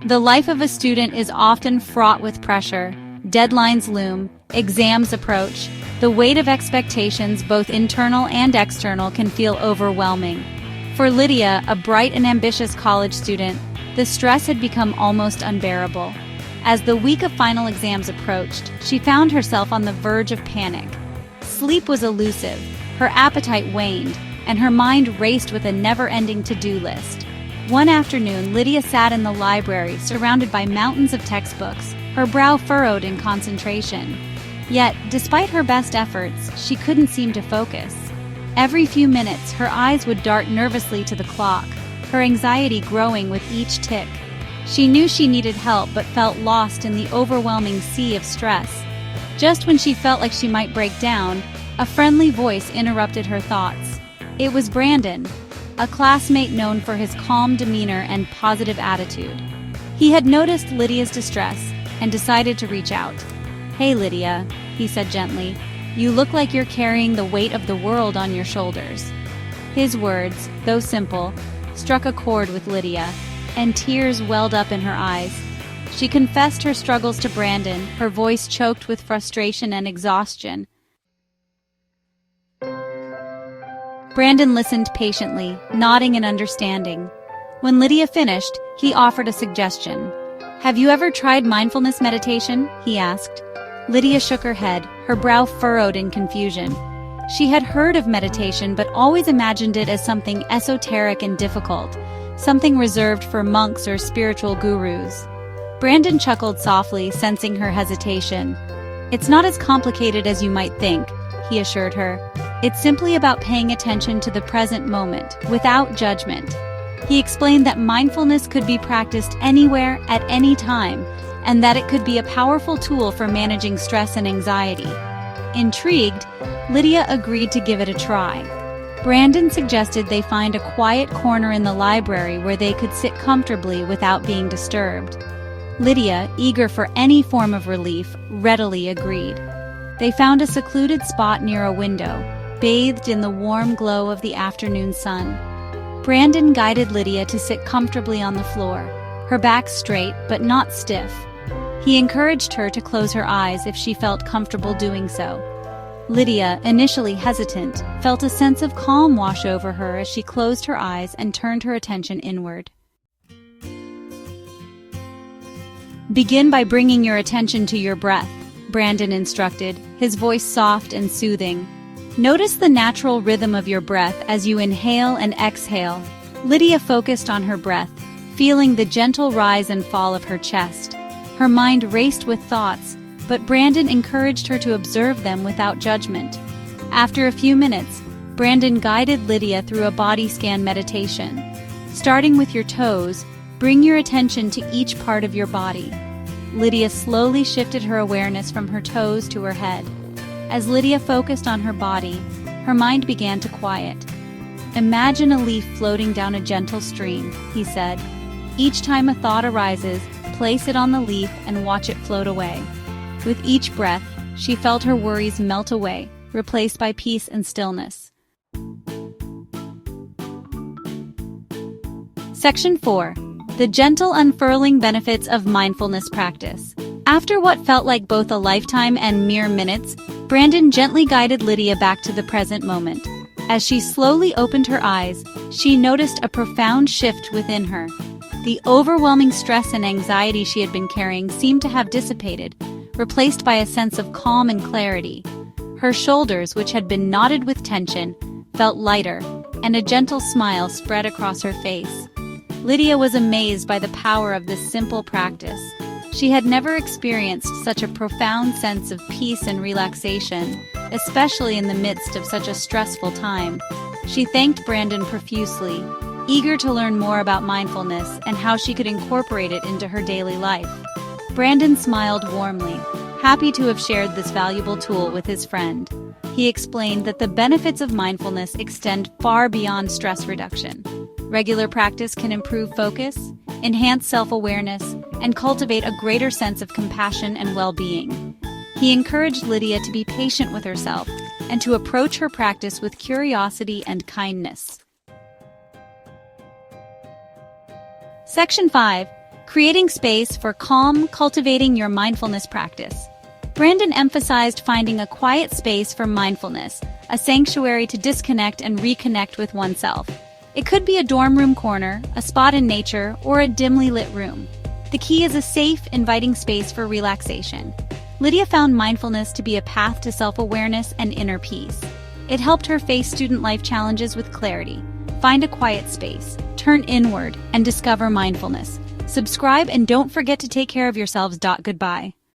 The life of a student is often fraught with pressure. Deadlines loom, exams approach. The weight of expectations, both internal and external, can feel overwhelming. For Lydia, a bright and ambitious college student, the stress had become almost unbearable. As the week of final exams approached, she found herself on the verge of panic. Sleep was elusive, her appetite waned, and her mind raced with a never-ending to-do list. One afternoon, Lydia sat in the library, surrounded by mountains of textbooks, her brow furrowed in concentration. Yet, despite her best efforts, she couldn't seem to focus. Every few minutes, her eyes would dart nervously to the clock, her anxiety growing with each tick. She knew she needed help but felt lost in the overwhelming sea of stress. Just when she felt like she might break down, a friendly voice interrupted her thoughts. It was Brandon, a classmate known for his calm demeanor and positive attitude. He had noticed Lydia's distress and decided to reach out. "Hey Lydia," he said gently, "you look like you're carrying the weight of the world on your shoulders." His words, though simple, struck a chord with Lydia, and tears welled up in her eyes. She confessed her struggles to Brandon, her voice choked with frustration and exhaustion. Brandon listened patiently, nodding in understanding. When Lydia finished, he offered a suggestion. "Have you ever tried mindfulness meditation?" he asked. Lydia shook her head, her brow furrowed in confusion. She had heard of meditation but always imagined it as something esoteric and difficult, something reserved for monks or spiritual gurus. Brandon chuckled softly, sensing her hesitation. "It's not as complicated as you might think," he assured her. "It's simply about paying attention to the present moment, without judgment." He explained that mindfulness could be practiced anywhere, at any time, and that it could be a powerful tool for managing stress and anxiety. Intrigued, Lydia agreed to give it a try. Brandon suggested they find a quiet corner in the library where they could sit comfortably without being disturbed. Lydia, eager for any form of relief, readily agreed. They found a secluded spot near a window, bathed in the warm glow of the afternoon sun. Brandon guided Lydia to sit comfortably on the floor, her back straight but not stiff. He encouraged her to close her eyes if she felt comfortable doing so. Lydia, initially hesitant, felt a sense of calm wash over her as she closed her eyes and turned her attention inward. "Begin by bringing your attention to your breath," Brandon instructed, his voice soft and soothing. "Notice the natural rhythm of your breath as you inhale and exhale." Lydia focused on her breath, feeling the gentle rise and fall of her chest. Her mind raced with thoughts, but Brandon encouraged her to observe them without judgment. After a few minutes, Brandon guided Lydia through a body scan meditation. Starting with your toes, bring your attention to each part of your body. Lydia slowly shifted her awareness from her toes to her head. As Lydia focused on her body, her mind began to quiet. "Imagine a leaf floating down a gentle stream," he said. "Each time a thought arises, place it on the leaf and watch it float away." With each breath, she felt her worries melt away, replaced by peace and stillness. Section 4. The gentle unfurling benefits of mindfulness practice. After what felt like both a lifetime and mere minutes, Brandon gently guided Lydia back to the present moment. As she slowly opened her eyes, she noticed a profound shift within her. The overwhelming stress and anxiety she had been carrying seemed to have dissipated, replaced by a sense of calm and clarity. Her shoulders, which had been knotted with tension, felt lighter, and a gentle smile spread across her face. Lydia was amazed by the power of this simple practice. She had never experienced such a profound sense of peace and relaxation, especially in the midst of such a stressful time. She thanked Brandon profusely, eager to learn more about mindfulness and how she could incorporate it into her daily life. Brandon smiled warmly, happy to have shared this valuable tool with his friend. He explained that the benefits of mindfulness extend far beyond stress reduction. Regular practice can improve focus, enhance self-awareness, and cultivate a greater sense of compassion and well-being. He encouraged Lydia to be patient with herself and to approach her practice with curiosity and kindness. Section 5. Creating space for calm, cultivating your mindfulness practice. Brandon emphasized finding a quiet space for mindfulness, a sanctuary to disconnect and reconnect with oneself. It could be a dorm room corner, a spot in nature, or a dimly lit room. The key is a safe, inviting space for relaxation. Lydia found mindfulness to be a path to self-awareness and inner peace. It helped her face student life challenges with clarity. Find a quiet space, turn inward, and discover mindfulness. Subscribe and don't forget to take care of yourselves. Goodbye.